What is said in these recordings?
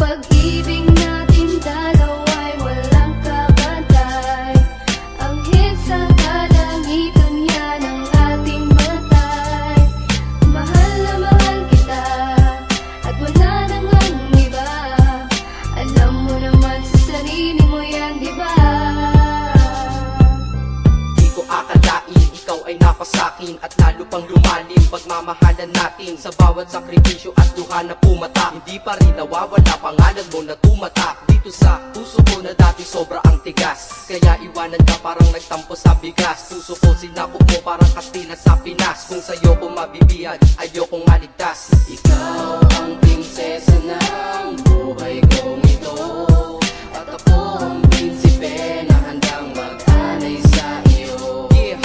pag-ibig natin dalawa'y walang kabantay. Anghel sa kalangitan yan ang ating matay. Mahal na mahal kita at wala nang ang iba. Alam mo naman sa sarili mo yan, diba? Di ko akalain ikaw ay napasakin at lalo pang lumalim pagmamahalan natin. Sa bawat sakripisyo at luha na pumata, hindi pa rin nawawala pangalan mo na tumatak dito sa puso ko na dati sobra ang tigas. Kaya iwanan ka parang nagtampo sa bigas. Puso ko sinapok mo parang Kastila sa Pinas. Kung sa'yo ko mabibiyag, ayokong maligtas. Ikaw ang prinsesa ng buhay kong ito, at ako ang prinsipe na handang mag-anay sa iyo. Yeah,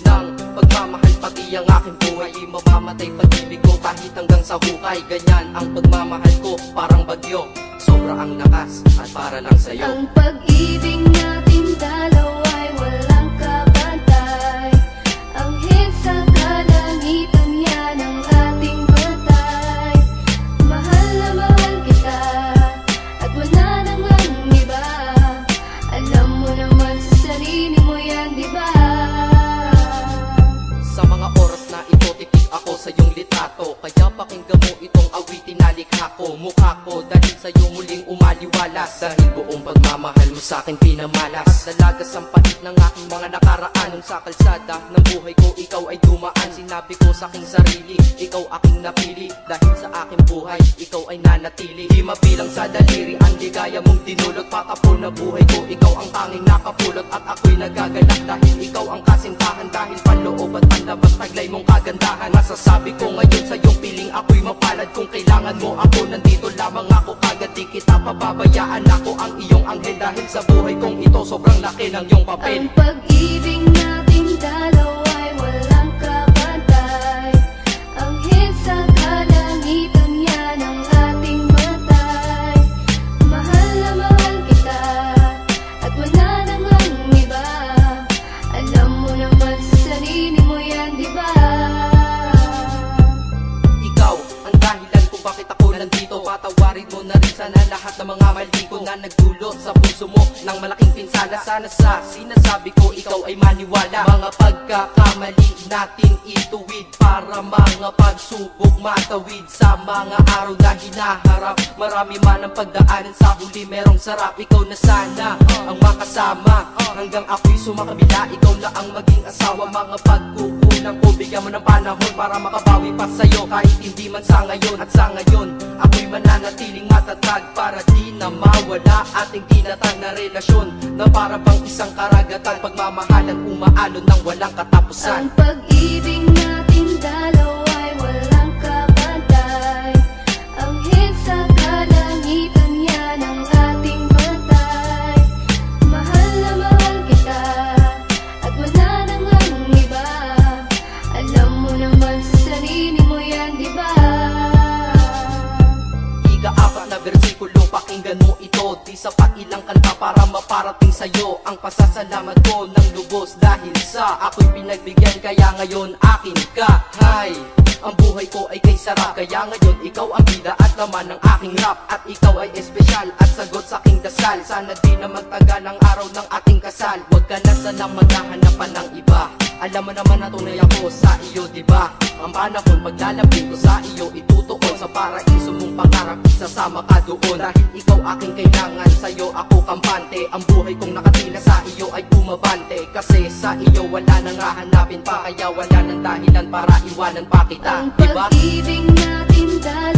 ng pagmamahal pati ang aking buhay, mamamatay pag-ibig ko kahit hanggang sa hukay. Ganyan ang pagmamahal ko, parang bagyo, sobra ang lakas at para lang sa'yo. Ang pag-ibig natin dalawa'y walang kabantay. Anghel sa kalangitan yan ang ating matay. Mahal na mahal kita at wala nang ang iba. Alam mo naman sa sarili mo yan, diba? Sa mga oras na ito, titig ako sa iyong litrato. Kaya pakinggan mo itong awitin na likha ko. Mukha ko dahil sa'yo muling umaliwalas. Dahil buong pagmamahal mo sa'kin pinamalas. Nalagas ang pait ng aking mga nakaraan. Nung sa kalsada ng buhay ko, ikaw ay dumaan. Sinabi ko sa aking sarili, ikaw aking napili. Dahil sa aking buhay, ikaw ay nanatili. Di mabilang sa daliri ang ligaya mong dinulot. Patapon na buhay ko, ikaw ang tanging nakapulot. At ako'y nagagalak dahil ikaw ang kasintahan. Dahil panloob at panlabas, taglay mong kagandahan. Masasabi ko ngayon sa iyong piling, ako'y mapalad. Kung kailangan mo ako, nandito lamang ako. Kagad di kita pababayaan, ako ang iyong anghel. Dahil sa buhay kong ito, sobrang laki ng iyong papel. Ang pag-ibig natin dalawa'y walang kabantay. Anghel sa kalangitan yan ang ating matay. Mahal na mahal kita at wala nang ang iba. Alam mo naman sa sarili mo yan, diba? Ikaw ang dahilan kung bakit ako nandito. Patawarin mo na rin sana lahat ng mga mali ko na nagdulot sa puso mo ng malaking pinsala. Sana sa sinasabi ko ikaw ay maniwala. Mga pagkakamali natin ituwid para mga pagsubok matawid. Sa mga araw na hinaharap, marami man ang pagdaanan, sa huli merong sarap. Ikaw na sana ang makasama hanggang ako'y sumakabila. Ikaw na ang maging asawa. Mga pagkukulang ko, bigyan mo ng panahon para makabawi pa sa'yo. Kahit hindi man sa ngayon, at sa ngayon ako'y mananatiling matatag para di na mawala ating tinatag na relasyon na para bang isang karagatan. Pagmamahalan umaalon ng walang katapusan. Ang pag-ibig natin dalawa'y walang kabantay. Anghel sa kalangitan yan ang ating matay. Mahal na mahal kita at wala nang ang iba. Alam mo naman sa sarili mo yan, diba? Ika-apat na bersikulo, pakinggan mo ito. Di sapat ilang kanta para maparating sa'yo ang pasasalamat ko ng lubos. Dahil sa ako'y pinagbigyan, kaya ngayon akin ka. Hay, ang buhay ko ay kay sarap. Kaya ngayon ikaw ang bida at laman ng aking rap. At ikaw ay espesyal at sagot sa aking dasal. Sana di na magtagal ang araw ng ating kasal. Huwag ka na sana maghahanapan ng iba. Alam mo naman na tunay ako sa iyo, diba? Ang panahon paglalapit ko sa iyo, itutuon sa paraiso mong pangarap, isasama ka doon. Dahil ikaw aking kailangan, sa'yo ako kampante. Ang buhay kong nakatila sa iyo ay bumabante. Kasi sa iyo wala nang hahanapin pa, kaya wala nang dahilan para iwanan pa kita, Ang diba? pag-ibig natin dalawa